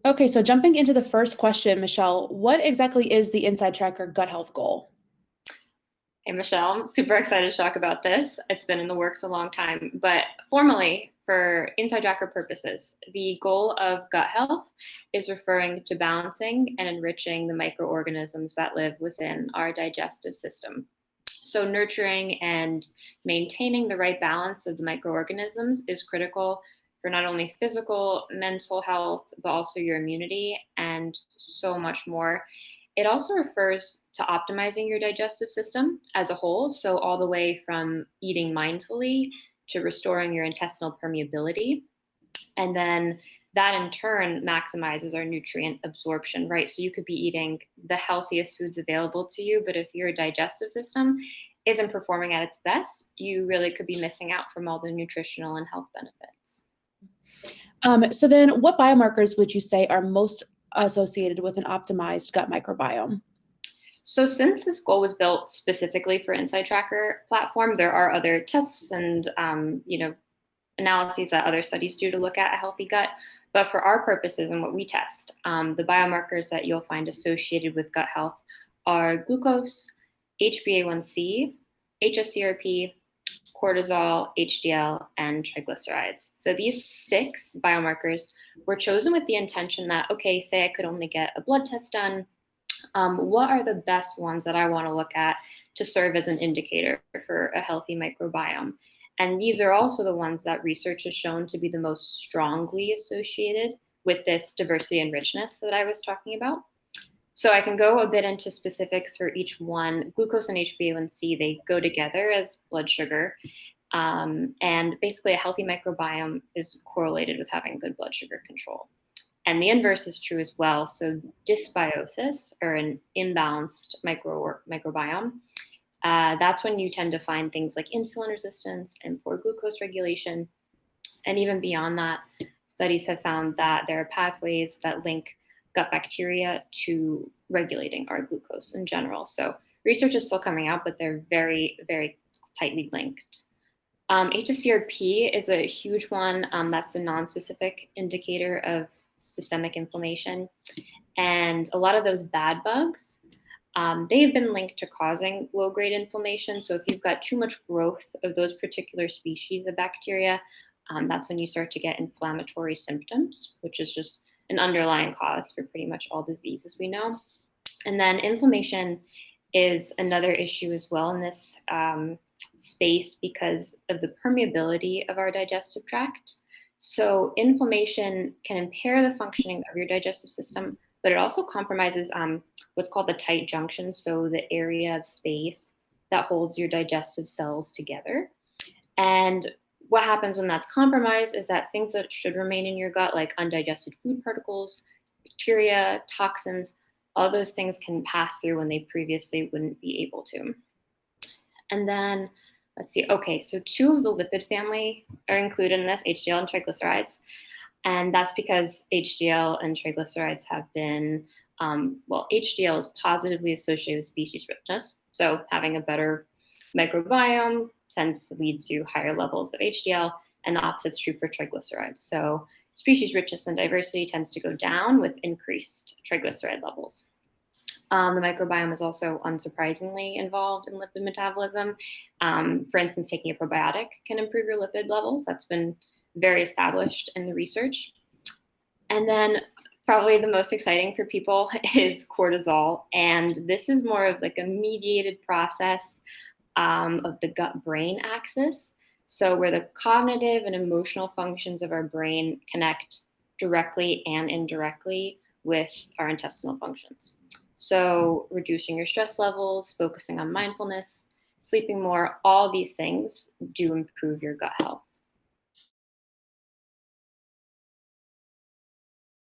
Okay, so jumping into the first question, Michelle, what exactly is the InsideTracker gut health goal? Hey, Michelle, I'm super excited to talk about this. It's been in the works a long time, but formally, for InsideTracker purposes, the goal of gut health is referring to balancing and enriching the microorganisms that live within our digestive system. So, nurturing and maintaining the right balance of the microorganisms is critical for not only physical, mental health, but also your immunity and so much more. It also refers to optimizing your digestive system as a whole. So, all the way from eating mindfully to restoring your intestinal permeability. And then that in turn maximizes our nutrient absorption, right? So you could be eating the healthiest foods available to you, but if your digestive system isn't performing at its best, you really could be missing out from all the nutritional and health benefits. So then what biomarkers would you say are most associated with an optimized gut microbiome? So since this goal was built specifically for InsideTracker platform, there are other tests and analyses that other studies do to look at a healthy gut. But for our purposes and what we test, the biomarkers that you'll find associated with gut health are glucose, HbA1c, hsCRP, cortisol, HDL, and triglycerides. So these 6 biomarkers were chosen with the intention that, okay, say I could only get a blood test done. What are the best ones that I want to look at to serve as an indicator for a healthy microbiome? And these are also the ones that research has shown to be the most strongly associated with this diversity and richness that I was talking about. So I can go a bit into specifics for each one. Glucose and HbA1c, they go together as blood sugar. And basically, a healthy microbiome is correlated with having good blood sugar control. And the inverse is true as well. So dysbiosis, or an imbalanced microbiome, that's when you tend to find things like insulin resistance and poor glucose regulation. And even beyond that, studies have found that there are pathways that link gut bacteria to regulating our glucose in general. So research is still coming out, but they're very, very tightly linked. hsCRP is a huge one. That's a non-specific indicator of systemic inflammation. And a lot of those bad bugs, they have been linked to causing low-grade inflammation. So if you've got too much growth of those particular species of bacteria, that's when you start to get inflammatory symptoms, which is just an underlying cause for pretty much all diseases we know. And then inflammation is another issue as well in this space because of the permeability of our digestive tract. So inflammation can impair the functioning of your digestive system, but it also compromises what's called the tight junction, so the area of space that holds your digestive cells together. And what happens when that's compromised is that things that should remain in your gut, like undigested food particles, bacteria, toxins, all those things can pass through when they previously wouldn't be able to. And then let's see. Okay, so 2 of the lipid family are included in this, HDL and triglycerides. And that's because HDL and triglycerides have been, HDL is positively associated with species richness. So having a better microbiome tends to lead to higher levels of HDL, and the opposite is true for triglycerides. So species richness and diversity tends to go down with increased triglyceride levels. The microbiome is also unsurprisingly involved in lipid metabolism. For instance, taking a probiotic can improve your lipid levels. That's been very established in the research. And then probably the most exciting for people is cortisol. And this is more of like a mediated process of the gut-brain axis. So where the cognitive and emotional functions of our brain connect directly and indirectly with our intestinal functions. So reducing your stress levels, focusing on mindfulness, sleeping more, all these things do improve your gut health.